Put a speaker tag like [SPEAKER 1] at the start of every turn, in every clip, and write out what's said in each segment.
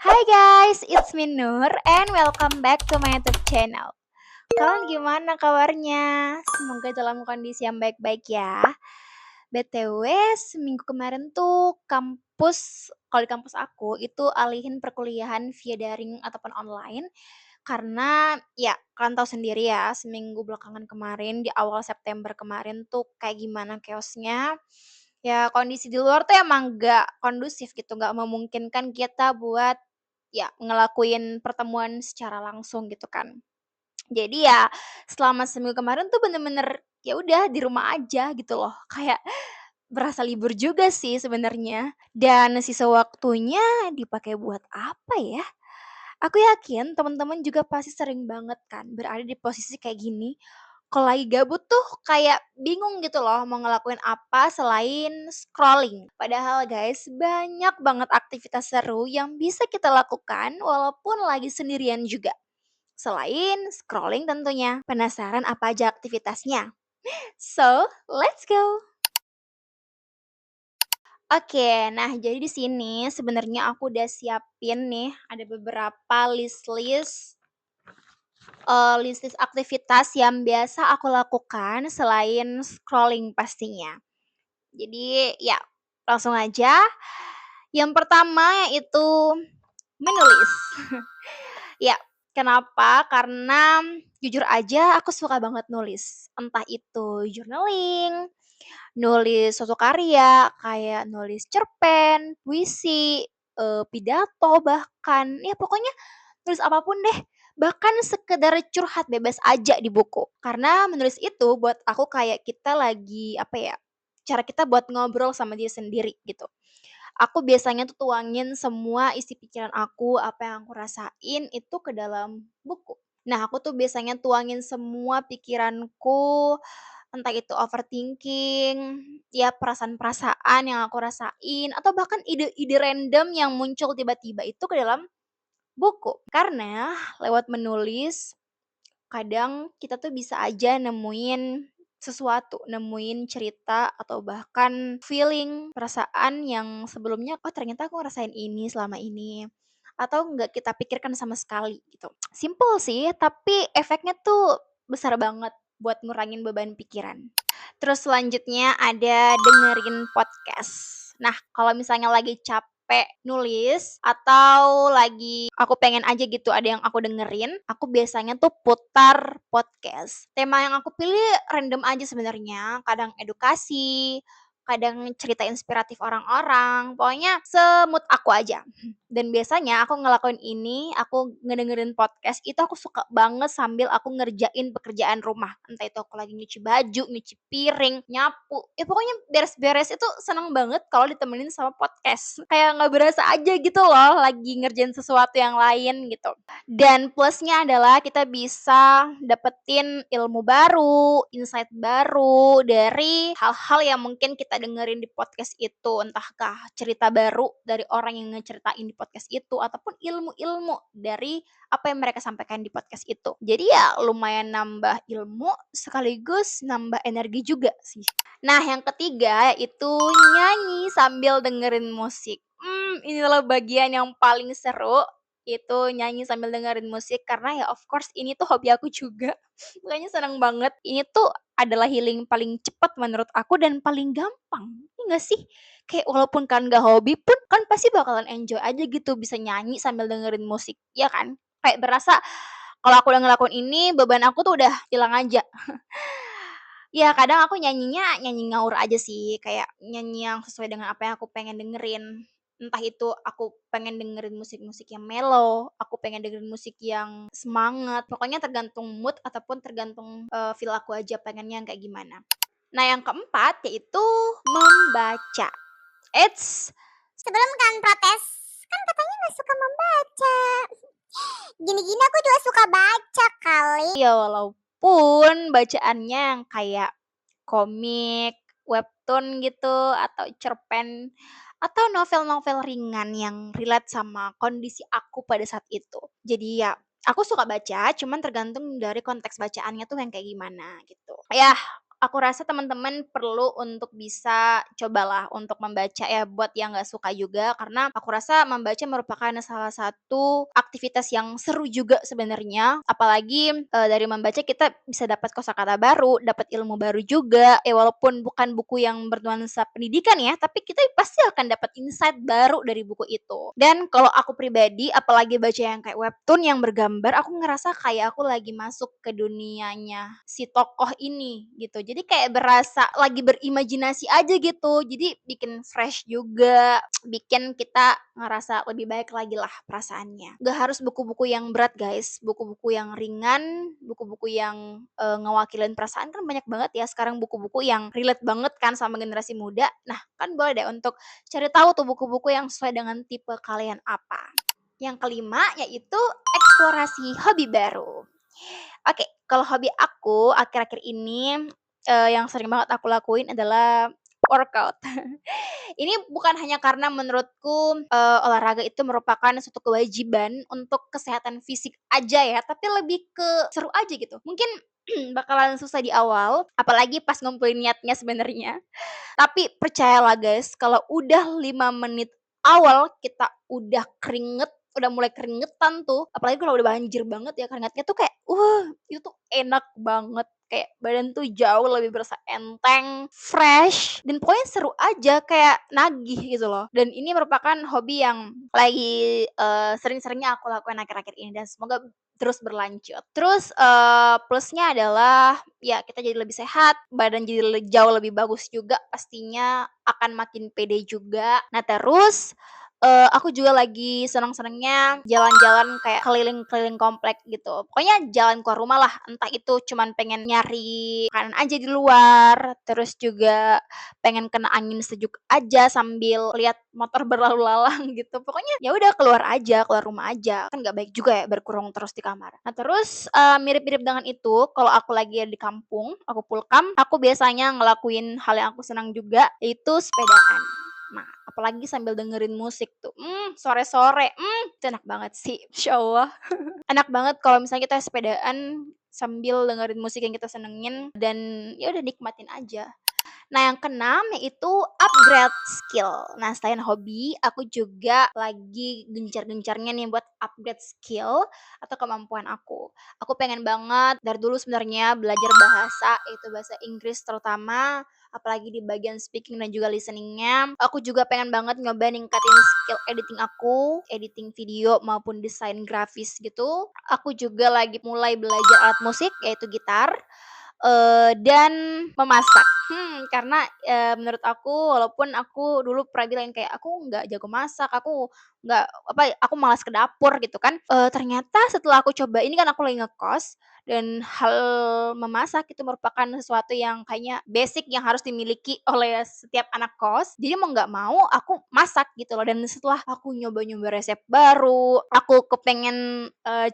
[SPEAKER 1] Hai guys, it's me Nur and welcome back to my YouTube channel. Kalian gimana kabarnya? Semoga dalam kondisi yang baik-baik ya. BTW, seminggu kemarin tuh kalau di kampus aku itu alihin perkuliahan via daring ataupun online karena ya kalian tahu sendiri ya, seminggu belakangan kemarin di awal September kemarin tuh kayak gimana chaosnya. Ya kondisi di luar tuh emang gak kondusif gitu, gak memungkinkan kita buat ya ngelakuin pertemuan secara langsung gitu kan. Jadi ya selama seminggu kemarin tuh bener-bener ya udah di rumah aja gitu loh. Kayak berasa libur juga sih sebenarnya. Dan sisa waktunya dipakai buat apa ya? Aku yakin teman-teman juga pasti sering banget kan berada di posisi kayak gini. Kalau lagi gabut tuh kayak bingung gitu loh mau ngelakuin apa selain scrolling. Padahal guys, banyak banget aktivitas seru yang bisa kita lakukan walaupun lagi sendirian juga. Selain scrolling tentunya. Penasaran apa aja aktivitasnya? So, let's go! Oke, nah jadi di sini sebenarnya aku udah siapin nih ada beberapa list-list aktivitas yang biasa aku lakukan selain scrolling pastinya. Jadi ya langsung aja. Yang pertama yaitu menulis. Ya, kenapa? Karena jujur aja aku suka banget nulis. Entah itu journaling, nulis suatu karya, kayak nulis cerpen, puisi, pidato bahkan, ya pokoknya nulis apapun deh. Bahkan sekedar curhat bebas aja di buku. Karena menulis itu buat aku kayak kita lagi, apa ya, cara kita buat ngobrol sama diri sendiri gitu. Aku biasanya tuh tuangin semua isi pikiran aku, apa yang aku rasain itu ke dalam buku. Nah, aku tuh biasanya tuangin semua pikiranku, entah itu overthinking, ya perasaan-perasaan yang aku rasain, atau bahkan ide-ide random yang muncul tiba-tiba itu ke dalam buku. Karena lewat menulis, kadang kita tuh bisa aja nemuin sesuatu, nemuin cerita atau bahkan feeling, perasaan yang sebelumnya, "Oh ternyata aku ngerasain ini selama ini." Atau nggak kita pikirkan sama sekali gitu. Simple sih, tapi efeknya tuh besar banget buat ngurangin beban pikiran. Terus selanjutnya ada dengerin podcast. Nah, kalau misalnya lagi capek nulis atau lagi aku pengen aja gitu ada yang aku dengerin, aku biasanya tuh putar podcast. Tema yang aku pilih random aja sebenarnya, kadang edukasi, kadang cerita inspiratif orang-orang, pokoknya semut aku aja. Dan biasanya aku ngelakuin ini, aku ngedengerin podcast itu aku suka banget sambil aku ngerjain pekerjaan rumah. Entah itu aku lagi nyuci baju, nyuci piring, nyapu, ya pokoknya beres-beres itu seneng banget kalau ditemenin sama podcast. Kayak nggak berasa aja gitu loh lagi ngerjain sesuatu yang lain gitu. Dan plusnya adalah kita bisa dapetin ilmu baru, insight baru dari hal-hal yang mungkin kita dengerin di podcast itu. Entahkah cerita baru dari orang yang ngeceritain di podcast itu ataupun ilmu-ilmu dari apa yang mereka sampaikan di podcast itu. Jadi ya lumayan nambah ilmu sekaligus nambah energi juga sih. Nah, yang ketiga yaitu nyanyi sambil dengerin musik. Inilah bagian yang paling seru, itu nyanyi sambil dengerin musik karena ya of course ini tuh hobi aku juga. Makanya seneng banget. Ini tuh adalah healing paling cepat menurut aku dan paling gampang. Iya nggak sih? Kayak walaupun kan nggak hobi pun kan pasti bakalan enjoy aja gitu bisa nyanyi sambil dengerin musik, ya kan? Kayak berasa kalau aku udah ngelakuin ini beban aku tuh udah hilang aja. Ya kadang aku nyanyinya nyanyi ngawur aja sih, kayak nyanyi yang sesuai dengan apa yang aku pengen dengerin. Entah itu aku pengen dengerin musik-musik yang mellow, aku pengen dengerin musik yang semangat, pokoknya tergantung mood ataupun tergantung, feel aku aja pengennya yang kayak gimana. Nah yang keempat yaitu membaca. Eits,
[SPEAKER 2] Sebelum kan protes, kan katanya nggak suka membaca. Gini-gini aku juga suka baca kali.
[SPEAKER 1] ya walaupun bacaannya yang kayak komik, webtoon gitu, atau cerpen, atau novel-novel ringan yang relate sama kondisi aku pada saat itu. Jadi ya, aku suka baca, cuman tergantung dari konteks bacaannya tuh yang kayak gimana gitu. Ya, aku rasa teman-teman perlu untuk bisa cobalah untuk membaca ya, buat yang nggak suka juga, karena aku rasa membaca merupakan salah satu aktivitas yang seru juga sebenarnya. Apalagi, dari membaca kita bisa dapat kosakata baru, dapat ilmu baru juga, walaupun bukan buku yang bernuansa pendidikan ya, tapi kita pasti akan dapat insight baru dari buku itu. Dan kalau aku pribadi, apalagi baca yang kayak webtoon yang bergambar, aku ngerasa kayak aku lagi masuk ke dunianya si tokoh ini gitu. Jadi kayak berasa lagi berimajinasi aja gitu. Jadi bikin fresh juga, bikin kita ngerasa lebih baik lagi lah perasaannya. Gak harus buku-buku yang berat guys, buku-buku yang ringan, buku-buku yang ngewakilin perasaan kan banyak banget ya sekarang buku-buku yang relate banget kan sama generasi muda. Nah kan boleh deh untuk cari tahu tuh buku-buku yang sesuai dengan tipe kalian apa. Yang kelima yaitu eksplorasi hobi baru. Oke, kalau hobi aku akhir-akhir ini, yang sering banget aku lakuin adalah workout. Ini bukan hanya karena menurutku, olahraga itu merupakan suatu kewajiban untuk kesehatan fisik aja ya, tapi lebih ke seru aja gitu. Mungkin bakalan susah di awal, apalagi pas ngumpulin niatnya sebenarnya. Tapi percayalah guys, kalau udah 5 menit awal kita udah keringet, udah mulai keringetan tuh, apalagi kalau udah banjir banget ya keringatnya tuh kayak, itu tuh enak banget. Kayak badan tuh jauh lebih berasa enteng, fresh, dan pokoknya seru aja, kayak nagih gitu loh. Dan ini merupakan hobi yang lagi, sering-seringnya aku lakukan akhir-akhir ini dan semoga terus berlanjut. Terus, plusnya adalah ya kita jadi lebih sehat, badan jadi jauh lebih bagus juga pastinya, akan makin pede juga. Nah terus, aku juga lagi seneng-senengnya jalan-jalan kayak keliling-keliling komplek gitu. Pokoknya jalan keluar rumah lah, entah itu cuman pengen nyari makanan aja di luar, terus juga pengen kena angin sejuk aja sambil lihat motor berlalu lalang gitu. Pokoknya ya udah keluar aja, keluar rumah aja. Kan nggak baik juga ya berkurung terus di kamar. Nah terus, mirip-mirip dengan itu, kalau aku lagi di kampung, aku pulang, aku biasanya ngelakuin hal yang aku senang juga, yaitu sepedaan. Nah, apalagi sambil dengerin musik tuh, sore-sore, itu enak banget sih, Masya Allah. Enak banget kalau misalnya kita sepedaan sambil dengerin musik yang kita senengin dan ya udah nikmatin aja. Nah, yang keenam yaitu upgrade skill. Nah, selain hobi, aku juga lagi gencar-gencarnya nih buat upgrade skill atau kemampuan aku. Aku pengen banget dari dulu sebenarnya belajar bahasa, yaitu bahasa Inggris terutama, apalagi di bagian speaking dan juga listeningnya. Aku juga pengen banget nyoba ningkatin skill editing aku, editing video maupun desain grafis gitu. Aku juga lagi mulai belajar alat musik, yaitu gitar. Dan memasak. Karena, menurut aku walaupun aku dulu pernah bilang kayak, "Aku nggak jago masak, aku nggak apa, aku malas ke dapur," gitu kan. Ternyata setelah aku coba ini kan aku lagi ngekos dan hal memasak itu merupakan sesuatu yang kayaknya basic yang harus dimiliki oleh setiap anak kos. Jadi mau nggak mau aku masak gitu loh dan setelah aku nyoba-nyoba resep baru, aku kepengen,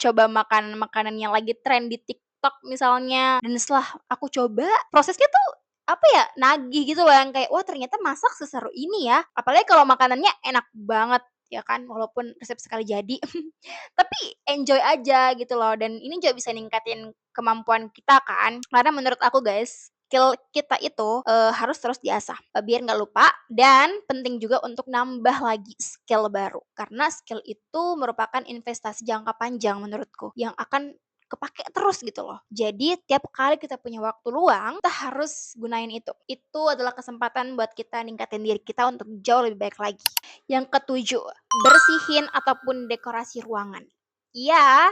[SPEAKER 1] coba makan makanan yang lagi tren di TikTok misalnya, dan setelah aku coba, prosesnya tuh, apa ya, nagih gitu loh yang kayak, "Wah ternyata masak seseru ini ya." Apalagi kalau makanannya enak banget, ya kan, walaupun resep sekali jadi. Tapi enjoy aja gitu loh, dan ini juga bisa ningkatin kemampuan kita kan. Karena menurut aku guys, skill kita itu, harus terus diasah, biar nggak lupa dan penting juga untuk nambah lagi skill baru. Karena skill itu merupakan investasi jangka panjang menurutku, yang akan kepakai terus gitu loh. Jadi tiap kali kita punya waktu luang, kita harus gunain itu. Itu adalah kesempatan buat kita ningkatin diri kita untuk jauh lebih baik lagi. Yang ketujuh, bersihin ataupun dekorasi ruangan. Iya,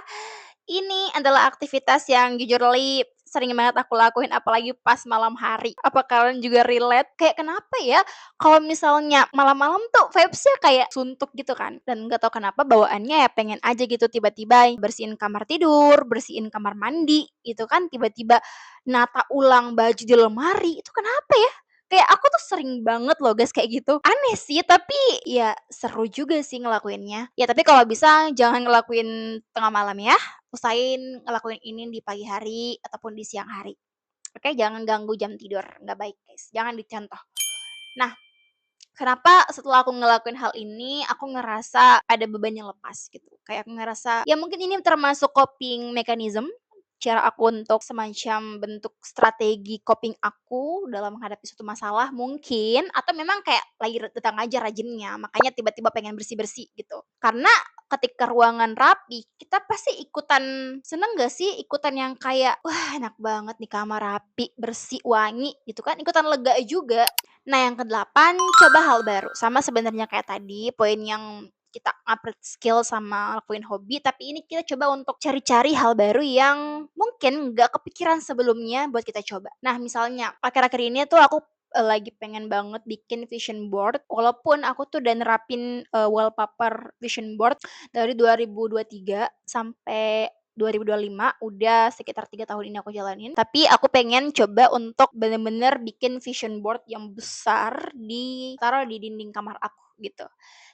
[SPEAKER 1] ini adalah aktivitas yang jujurly sering banget aku lakuin apalagi pas malam hari. Apa kalian juga relate? Kayak kenapa ya kalau misalnya malam-malam tuh vibes-nya kayak suntuk gitu kan, dan nggak tahu kenapa bawaannya ya pengen aja gitu tiba-tiba bersihin kamar tidur, bersihin kamar mandi gitu kan, tiba-tiba nata ulang baju di lemari, itu kenapa ya? Kayak aku tuh sering banget loh guys kayak gitu. Aneh sih, tapi ya seru juga sih ngelakuinnya. Ya tapi kalau bisa jangan ngelakuin tengah malam ya, usahain ngelakuin ini di pagi hari ataupun di siang hari. Oke, jangan ganggu jam tidur, nggak baik guys, jangan dicontoh. Nah, kenapa setelah aku ngelakuin hal ini, aku ngerasa ada beban yang lepas gitu, kayak aku ngerasa ya mungkin ini termasuk coping mechanism cara aku untuk semacam bentuk strategi coping aku dalam menghadapi suatu masalah mungkin, atau memang kayak lagi datang aja rajinnya, makanya tiba-tiba pengen bersih-bersih gitu. Karena ketika ruangan rapi, kita pasti ikutan seneng gak sih? Ikutan yang kayak, "Wah enak banget nih kamar rapi, bersih, wangi," gitu kan, ikutan lega juga. Nah yang kedelapan, coba hal baru. Sama sebenarnya kayak tadi, poin yang kita upgrade skill sama lakuin hobi, tapi ini kita coba untuk cari-cari hal baru yang mungkin nggak kepikiran sebelumnya buat kita coba. Nah, misalnya akhir-akhir ini tuh aku lagi pengen banget bikin vision board, walaupun aku tuh udah nerapin wallpaper vision board dari 2023 sampai 2025, udah sekitar 3 tahun ini aku jalanin. Tapi aku pengen coba untuk bener-bener bikin vision board yang besar taruh di dinding kamar aku gitu.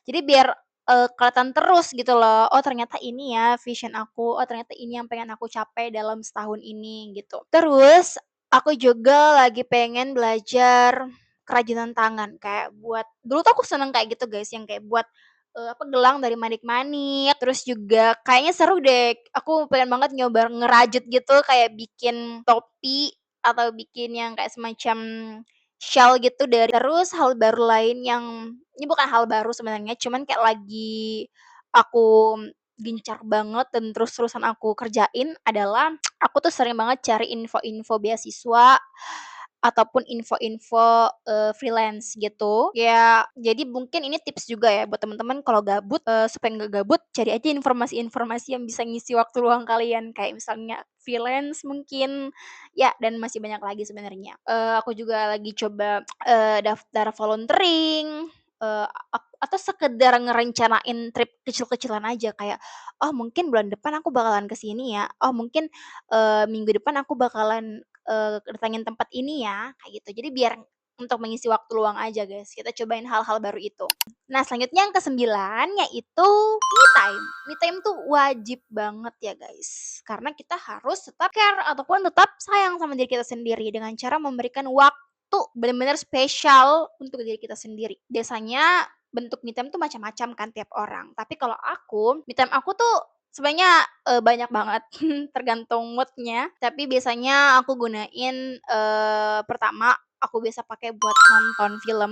[SPEAKER 1] Jadi biar kelihatan terus gitu loh, oh ternyata ini ya vision aku, oh ternyata ini yang pengen aku capai dalam setahun ini gitu. Terus aku juga lagi pengen belajar kerajinan tangan, kayak buat dulu tuh aku seneng kayak gitu guys, yang kayak buat, gelang dari manik-manik, terus juga kayaknya seru deh, aku pengen banget nyoba ngerajut gitu, kayak bikin topi atau bikin yang kayak semacam shell gitu terus hal baru lain yang ini bukan hal baru sebenarnya, cuman kayak lagi aku gencar banget dan terus-terusan aku kerjain adalah aku tuh sering banget cari info-info beasiswa ataupun info-info, freelance gitu. Ya, jadi mungkin ini tips juga ya buat teman-teman kalau gabut, supaya nggak gabut, cari aja informasi-informasi yang bisa ngisi waktu luang kalian, kayak misalnya freelance mungkin, ya dan masih banyak lagi sebenarnya. Aku juga lagi coba, daftar volunteering, atau sekedar ngerencanain trip kecil-kecilan aja kayak, "Oh mungkin bulan depan aku bakalan ke sini ya, oh mungkin, minggu depan aku bakalan datengin tempat ini ya, kayak gitu. Jadi biar untuk mengisi waktu luang aja guys, kita cobain hal-hal baru itu. Nah selanjutnya yang ke-9 yaitu me time. Me time tuh wajib banget ya guys, karena kita harus tetap care ataupun tetap sayang sama diri kita sendiri dengan cara memberikan waktu benar-benar spesial untuk diri kita sendiri. Biasanya bentuk me time tuh macam-macam kan tiap orang, tapi kalau aku, me time aku tuh sebenarnya, banyak banget, tergantung mood-nya, tapi biasanya aku gunain, pertama aku biasa pakai buat nonton film,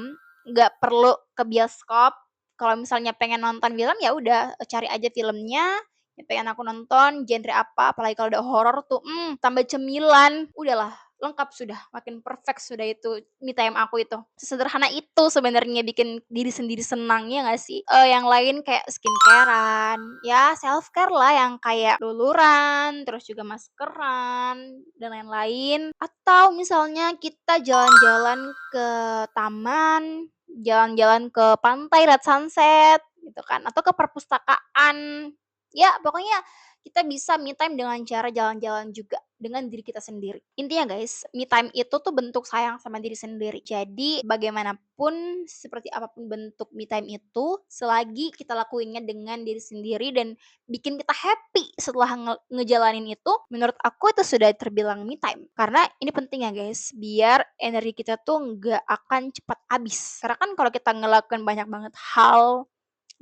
[SPEAKER 1] nggak perlu ke bioskop. Kalau misalnya pengen nonton film, ya udah, cari aja filmnya yang pengen aku nonton, genre apa, apalagi kalau udah horor tuh, tambah cemilan, udahlah lengkap sudah, makin perfect sudah itu me time aku itu. Sesederhana itu sebenarnya bikin diri sendiri senang, ya nggak sih? Yang lain kayak skincare-an, ya self-care lah yang kayak luluran, terus juga maskeran, dan lain-lain. Atau misalnya kita jalan-jalan ke taman, jalan-jalan ke pantai, lihat sunset, gitu kan, atau ke perpustakaan. Ya pokoknya kita bisa me time dengan cara jalan-jalan juga, dengan diri kita sendiri. Intinya guys, me time itu tuh bentuk sayang sama diri sendiri. Jadi bagaimanapun, seperti apapun bentuk me time itu, selagi kita lakuinnya dengan diri sendiri dan bikin kita happy setelah ngejalanin itu, menurut aku itu sudah terbilang me time. Karena ini penting ya guys, biar energi kita tuh nggak akan cepat habis. Karena kan kalau kita ngelakuin banyak banget hal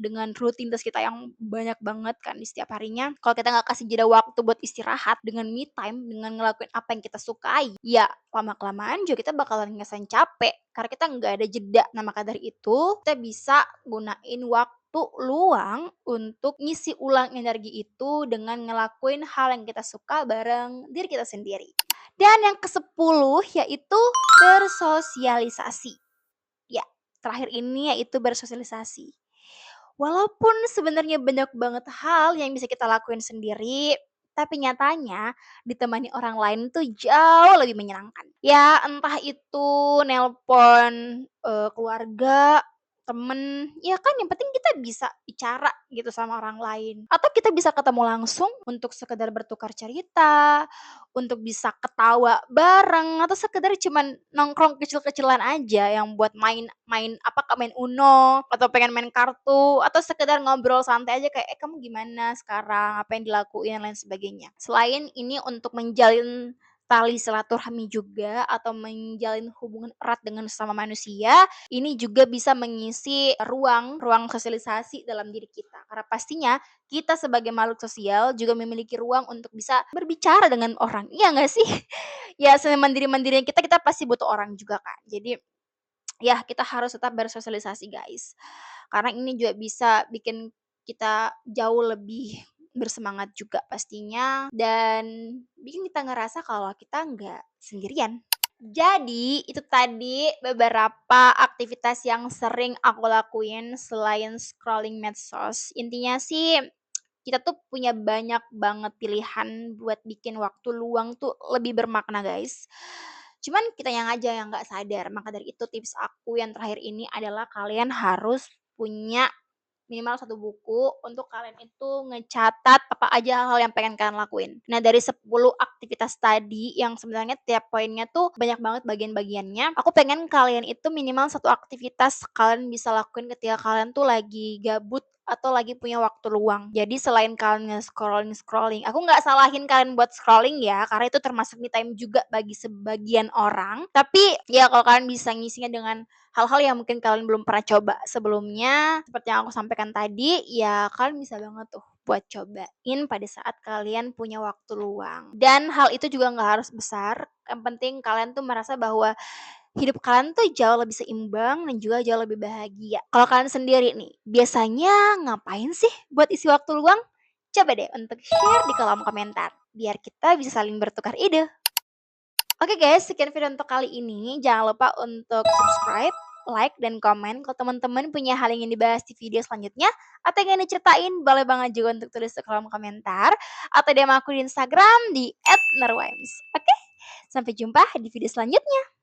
[SPEAKER 1] dengan rutinitas kita yang banyak banget kan di setiap harinya, kalau kita nggak kasih jeda waktu buat istirahat dengan me time, dengan ngelakuin apa yang kita sukai, ya lama-kelamaan juga kita bakalan ngerasain capek, karena kita nggak ada jeda. Nah maka dari itu, kita bisa gunain waktu luang untuk ngisi ulang energi itu dengan ngelakuin hal yang kita suka bareng diri kita sendiri. Dan yang ke-10 yaitu bersosialisasi. Ya, terakhir ini yaitu bersosialisasi. Walaupun sebenarnya banyak banget hal yang bisa kita lakuin sendiri, tapi nyatanya ditemani orang lain tuh jauh lebih menyenangkan. Ya entah itu nelpon, keluarga, temen, ya kan yang penting kita bisa bicara gitu sama orang lain. Atau kita bisa ketemu langsung untuk sekedar bertukar cerita, untuk bisa ketawa bareng, atau sekedar cuman nongkrong kecil-kecilan aja yang buat main main apa, Kak, main Uno, atau pengen main kartu, atau sekedar ngobrol santai aja kayak, "Eh, kamu gimana sekarang? Apa yang dilakuin?" dan lain sebagainya. Selain ini untuk menjalin tali silaturahmi juga atau menjalin hubungan erat dengan sesama manusia, ini juga bisa mengisi ruang sosialisasi dalam diri kita. Karena pastinya kita sebagai makhluk sosial juga memiliki ruang untuk bisa berbicara dengan orang, iya nggak sih? Ya semandiri-mandirinya kita pasti butuh orang juga kan. Jadi, ya kita harus tetap bersosialisasi guys. Karena ini juga bisa bikin kita jauh lebih bersemangat juga pastinya dan bikin kita ngerasa kalau kita nggak sendirian. Jadi, itu tadi beberapa aktivitas yang sering aku lakuin selain scrolling medsos. Intinya sih, kita tuh punya banyak banget pilihan buat bikin waktu luang tuh lebih bermakna, guys. Cuman kitanya aja yang nggak sadar. Maka dari itu tips aku yang terakhir ini adalah kalian harus punya minimal satu buku untuk kalian itu ngecatat apa aja hal yang pengen kalian lakuin. Nah, dari 10 aktivitas tadi yang sebenarnya tiap poinnya tuh banyak banget bagian-bagiannya, aku pengen kalian itu minimal satu aktivitas kalian bisa lakuin ketika kalian tuh lagi gabut atau lagi punya waktu luang. Jadi selain kalian nge-scrolling, aku nggak salahin kalian buat scrolling ya, karena itu termasuk me time juga bagi sebagian orang. Tapi ya kalau kalian bisa ngisinya dengan hal-hal yang mungkin kalian belum pernah coba sebelumnya, seperti yang aku sampaikan tadi, ya kalian bisa banget tuh buat cobain pada saat kalian punya waktu luang. Dan hal itu juga nggak harus besar, yang penting kalian tuh merasa bahwa hidup kalian tuh jauh lebih seimbang dan juga jauh lebih bahagia. Kalau kalian sendiri nih, biasanya ngapain sih buat isi waktu luang? Coba deh untuk share di kolom komentar, biar kita bisa saling bertukar ide. Oke guys, sekian video untuk kali ini. Jangan lupa untuk subscribe, like, dan komen. Kalau teman-teman punya hal yang ingin dibahas di video selanjutnya, atau yang ingin diceritain, boleh banget juga untuk tulis di kolom komentar. Atau DM aku di Instagram di @nerwimes. Oke, sampai jumpa di video selanjutnya.